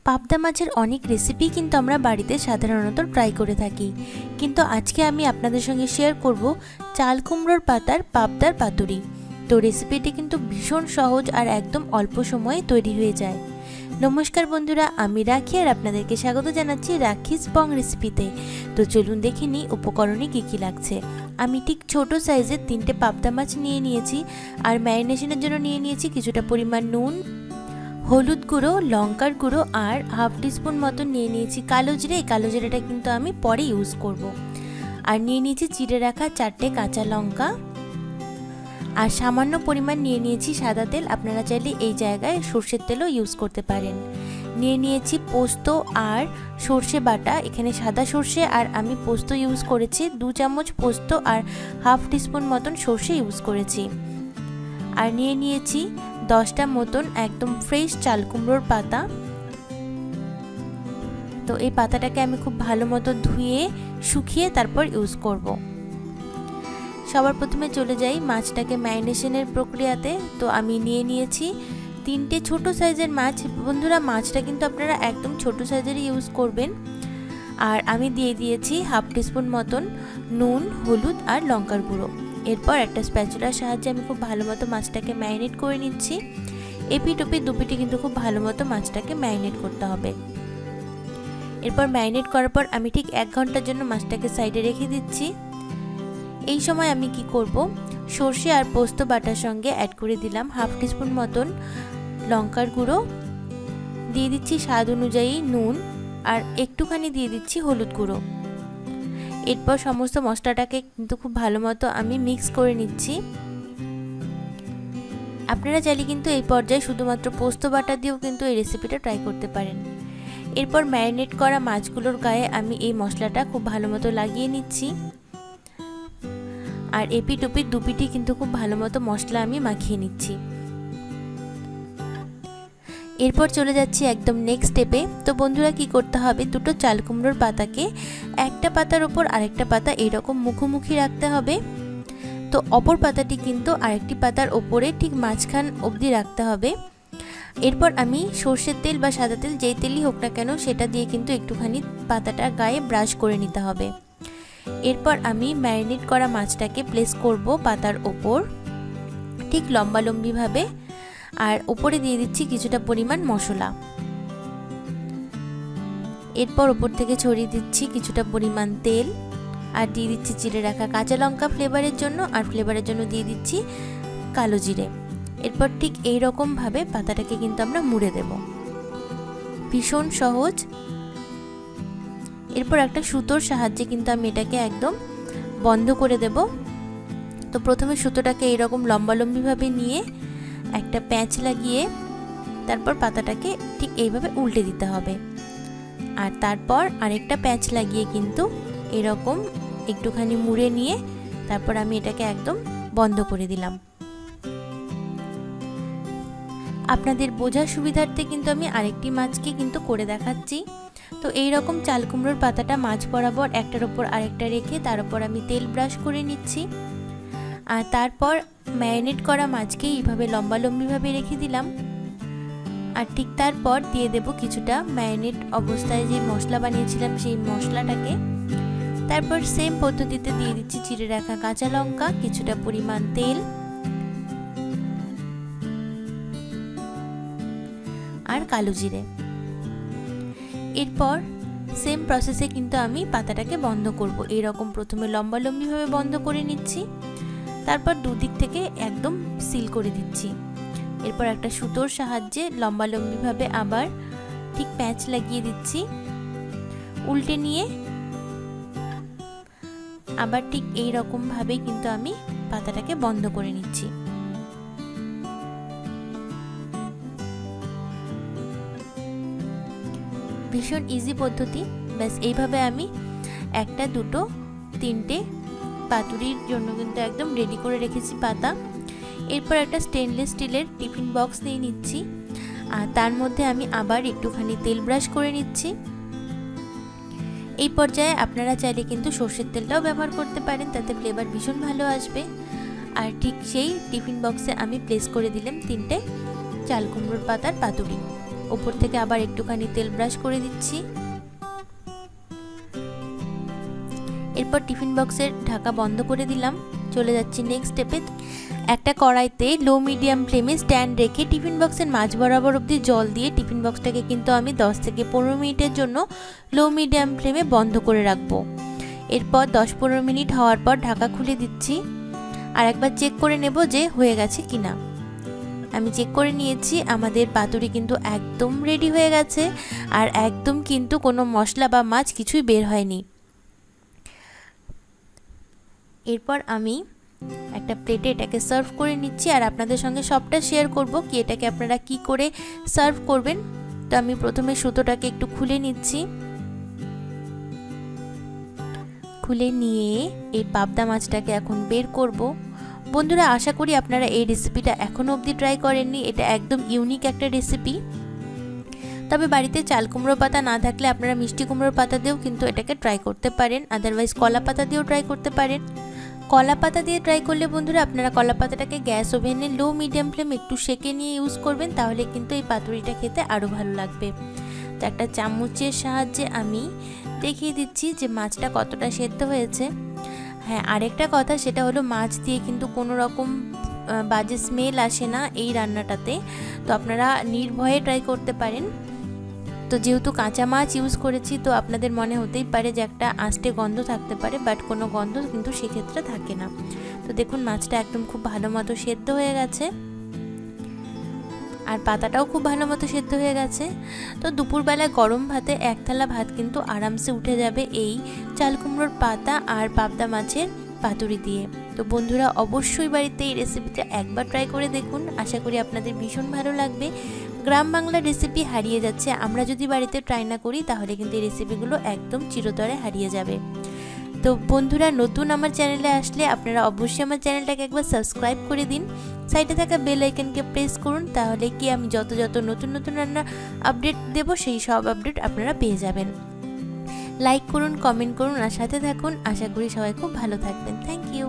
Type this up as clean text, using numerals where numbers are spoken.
পাবদা মাছের অনেক রেসিপি কিন্তু আমরা বাড়িতে সাধারণত ট্রাই করে থাকি, কিন্তু আজকে আমি আপনাদের সঙ্গে শেয়ার করব চাল কুমড়োর পাতার পাবদার পাতুরি। তো রেসিপিটি কিন্তু ভীষণ সহজ আর একদম অল্প সময়ে তৈরি হয়ে যায়। নমস্কার বন্ধুরা, আমি রাখি আর আপনাদেরকে স্বাগত জানাচ্ছি রাখিস বং রেসিপিতে। তো চলুন দেখে নিই উপকরণে কী কী লাগছে। আমি ঠিক ছোট সাইজের 3টে পাবদা মাছ নিয়ে নিয়েছি, আর ম্যারিনেশনের জন্য নিয়ে নিয়েছি কিছুটা পরিমাণ নুন, হলুদ গুঁড়ো, লঙ্কার গুঁড়ো আর হাফ টিস্পুন মতো নিয়ে নিয়েছি কালো জিরে। এই কালো জিরেটা কিন্তু আমি পরে ইউজ করব। আর নিয়ে নিয়েছি চিড়ে রাখা 4টে কাঁচা লঙ্কা, আর সামান্য পরিমাণ নিয়ে নিয়েছি সাদা তেল। আপনারা চাইলে এই জায়গায় সর্ষের তেলও ইউজ করতে পারেন। নিয়ে নিয়েছি পোস্ত আর সর্ষে বাটা, এখানে সাদা সর্ষে আর আমি পোস্ত ইউজ করেছি। 2 চামচ পোস্ত আর হাফ টিস্পুন মতন সর্ষে ইউজ করেছি। আর নিয়ে নিয়েছি 10টা মতন একদম ফ্রেশ চাল কুমড়োর পাতা। তো এই পাতাটাকে আমি খুব ভালো মতো ধুয়ে শুকিয়ে তারপর ইউজ করব। সবার প্রথমে চলে যাই মাছটাকে ম্যারিনেশনের প্রক্রিয়াতে। তো আমি নিয়ে নিয়েছি 3টে ছোট সাইজের মাছ। বন্ধুরা, মাছটা কিন্তু আপনারা একদম ছোট সাইজেরই ইউজ করবেন। আর আমি দিয়ে দিয়েছি হাফ টিস্পুন মতন নুন, হলুদ আর লঙ্কার গুঁড়ো। এরপর একটা স্প্যাচুলার সাহায্যে আমি খুব ভালো মতো মাছটাকে ম্যারিনেট করে নিচ্ছি। এপিট ওপিট দুপিটি কিন্তু খুব ভালো মতো মাছটাকে ম্যারিনেট করতে হবে। এরপর ম্যারিনেট করার পর আমি ঠিক 1 ঘন্টার জন্য মাছটাকে সাইডে রেখে দিচ্ছি। এই সময় আমি কি করব, সর্ষে আর পোস্ত বাটার সঙ্গে অ্যাড করে দিলাম হাফ টিস্পুন মতন লঙ্কার গুঁড়ো, দিয়ে দিচ্ছি স্বাদ অনুযায়ী নুন, আর একটুখানি দিয়ে দিচ্ছি হলুদ গুঁড়ো। এরপর সমস্ত মশলাটাকে কিন্তু খুব ভালো মতো আমি মিক্স করে নিচ্ছি। আপনারা চাইলে কিন্তু এই পর্যায়ে শুধুমাত্র পোস্ত বাটা দিয়েও কিন্তু এই রেসিপিটা ট্রাই করতে পারেন। এরপর ম্যারিনেট করা মাছগুলোর গায়ে আমি এই মশলাটা খুব ভালো মতো লাগিয়ে নিচ্ছি। আর এপিট ওপিট দুপিটি কিন্তু খুব ভালো মতো মশলা আমি মাখিয়ে নিচ্ছি। এরপর চলে যাচ্ছি একদম নেক্সট স্টেপে। তো বন্ধুরা, কি করতে হবে, দুটো চাল কুমড়োর পাতাকে একটা পাতার ওপর আরেকটা পাতা এরকম মুখোমুখি রাখতে হবে। তো অপর পাতাটি কিন্তু আরেকটি পাতার ওপরে ঠিক মাঝখান অবধি রাখতে হবে। এরপর আমি সর্ষের তেল বা সাদা তেল, যেই তেলই হোক না কেন, সেটা দিয়ে কিন্তু একটুখানি পাতাটার গায়ে ব্রাশ করে নিতে হবে। এরপর আমি ম্যারিনেট করা মাছটাকে প্লেস করব পাতার ওপর ঠিক লম্বালম্বিভাবে, আর উপরে দিয়ে দিচ্ছি কিছুটা পরিমাণ মশলা। এরপর ওপর থেকে ছড়িয়ে দিচ্ছি কিছুটা পরিমাণ তেল, আর দিয়ে দিচ্ছি চিড়ে রাখা কাঁচা লঙ্কা ফ্লেভারের জন্য, আর ফ্লেভারের জন্য দিয়ে দিচ্ছি কালো জিরে। এরপর ঠিক এই রকম ভাবে পাতাটাকে কিন্তু আমরা মুড়ে দেব। ভীষণ সহজ। এরপর একটা সুতোর সাহায্যে কিন্তু আমি এটাকে একদম বন্ধ করে দেব। তো প্রথমে সুতোটাকে এইরকম লম্বালম্বিভাবে নিয়ে একটা প্যাঁচ লাগিয়ে তারপর পাতাটাকে ঠিক এইভাবে উল্টে দিতে হবে। আর তারপর আরেকটা প্যাঁচ লাগিয়ে কিন্তু এরকম একটুখানি মুড়ে নিয়ে তারপর আমি এটাকে একদম বন্ধ করে দিলাম। আপনাদের বোঝার সুবিধার্থে কিন্তু আমি আরেকটি মাছকে কিন্তু করে দেখাচ্ছি। তো এই রকম চাল কুমড়োর পাতাটা মাছ বরাবর একটার ওপর আরেকটা রেখে তার উপর আমি তেল ব্রাশ করে নিচ্ছি। আর তারপর ম্যারিনেট করা মাছকে এইভাবে লম্বালম্বিভাবে রেখে দিলাম। আর ঠিক তারপর দিয়ে দেব কিছুটা ম্যারিনেট অবস্থায় যে মশলা বানিয়েছিলাম সেই মশলাটাকে। তারপর সেম পদ্ধতিতে দিয়ে দিচ্ছি চিড়ে রাখা কাঁচা লঙ্কা, কিছুটা পরিমাণ তেল আর কালো জিরে। এরপর সেম প্রসেসে কিন্তু আমি পাতাটাকে বন্ধ করব। এইরকম প্রথমে লম্বালম্বিভাবে বন্ধ করে নিচ্ছি, তারপর দুদিক থেকে একদম সিল করে দিচ্ছি। এরপর একটা সুতোর সাহায্যে লম্বালম্বিভাবে আবার ঠিক প্যাঁচ লাগিয়ে দিচ্ছি। উল্টে নিয়ে আবার ঠিক এই রকম ভাবে কিন্তু আমি পাতাটাকে বন্ধ করে নিচ্ছি। ভীষণ ইজি পদ্ধতি। ব্যাস এইভাবে আমি 1, 2, 3টে পাতুরির জন্য কিন্তু একদম রেডি করে রেখেছি পাতা। এরপর একটা স্টেনলেস স্টিলের টিফিন বক্স নিয়ে নিচ্ছি, আর তার মধ্যে আমি আবার একটুখানি তেল ব্রাশ করে নিচ্ছি। এই পর্যায়ে আপনারা চাইলে কিন্তু সর্ষের তেলটাও ব্যবহার করতে পারেন, তাতে ফ্লেভার ভীষণ ভালো আসবে। আর ঠিক সেই টিফিন বক্সে আমি প্লেস করে দিলাম 3টে চাল কুমড়োর পাতার পাতুরি। উপর থেকে আবার একটুখানি তেল ব্রাশ করে দিচ্ছি। এরপর টিফিন বক্সের ঢাকা বন্ধ করে দিলাম। চলে যাচ্ছি নেক্সট স্টেপে। একটা কড়াইতে লো মিডিয়াম ফ্লেমে স্ট্যান্ড রেখে টিফিন বক্সের মাঝ বরাবর অবধি জল দিয়ে টিফিন বক্সটাকে কিন্তু আমি 10 থেকে 15 মিনিটের জন্য লো মিডিয়াম ফ্লেমে বন্ধ করে রাখবো। এরপর 10-15 মিনিট হওয়ার পর ঢাকা খুলে দিচ্ছি আর একবার চেক করে নেব যে হয়ে গেছে কিনা। আমি চেক করে নিয়েছি, আমাদের পাতুরি কিন্তু একদম রেডি হয়ে গেছে আর একদম কিন্তু কোনো মশলা বা মাছ কিছুই বের হয়নি। এরপর আমি একটা প্লেটে এটাকে সার্ভ করে নিচ্ছি আর আপনাদের সঙ্গে সবটা শেয়ার করব কি এটাকে আপনারা কি করে সার্ভ করবেন। তো আমি প্রথমে সুতোটাকে একটু খুলে নিচ্ছি। খুলে নিয়ে এই পাবদা মাছটাকে এখন বের করব। বন্ধুরা, আশা করি আপনারা এই রেসিপিটা এখনো অবধি ট্রাই করেননি। এটা একদম ইউনিক একটা রেসিপি। তবে বাড়িতে চাল কুমড়োর পাতা না থাকলে আপনারা মিষ্টি কুমড়োর পাতা দিয়েও কিন্তু এটাকে ট্রাই করতে পারেন, আদারওয়াইজ কলা পাতা দিয়েও ট্রাই করতে পারেন। কলা পাতা দিয়ে ট্রাই করলে বন্ধুরা আপনারা কলা পাতাটাকে গ্যাস ওভেনে লো মিডিয়াম ফ্লেম একটু সেঁকে নিয়ে ইউজ করবেন, তাহলে কিন্তু এই পাতুরিটা খেতে আরও ভালো লাগবে। তো একটা চামচের সাহায্যে আমি দেখিয়ে দিচ্ছি যে মাছটা কতটা সেদ্ধ হয়েছে। হ্যাঁ, আরেকটা কথা, সেটা হলো মাছ দিয়ে কিন্তু কোনো রকম বাজে স্মেল আসে না এই রান্নাটাতে। তো আপনারা নির্ভয়ে ট্রাই করতে পারেন। তো যেহেতু কাঁচা মাছ ইউজ করেছি, তো আপনাদের মনে হতেই পারে যে একটা আস্তে গন্ধ থাকতে পারে, বাট কোনো গন্ধ কিন্তু সেক্ষেত্রে থাকে না। তো দেখুন মাছটা একদম খুব ভালো মতো সেদ্ধ হয়ে গেছে আর পাতাটাও খুব ভালো মতো সেদ্ধ হয়ে গেছে। তো দুপুরবেলা গরম ভাতে এক থালা ভাত কিন্তু আরামসে উঠে যাবে এই চাল কুমড়োর পাতা আর পাবদা মাছের পাতুরি দিয়ে। তো বন্ধুরা, অবশ্যই বাড়িতে এই রেসিপিটা একবার ট্রাই করে দেখুন। আশা করি আপনাদের ভীষণ ভালো লাগবে। গ্রাম বাংলার রেসিপি হারিয়ে যাচ্ছে, আমরা যদি বাড়িতে ট্রাই না করি তাহলে কিন্তু এই রেসিপিগুলো একদম চিরতরে হারিয়ে যাবে। তো বন্ধুরা, নতুন আমার চ্যানেলে আসলে আপনারা অবশ্যই আমার চ্যানেলটাকে একবার সাবস্ক্রাইব করে দিন। সাইডে থাকা বেল আইকনকে প্রেস করুন, তাহলে কি আমি যত নতুন নতুন রান্না আপডেট দেব সেই সব আপডেট আপনারা পেয়ে যাবেন। লাইক করুন, কমেন্ট করুন আর সাথে থাকুন। আশা করি সবাই খুব ভালো থাকবেন। Thank you.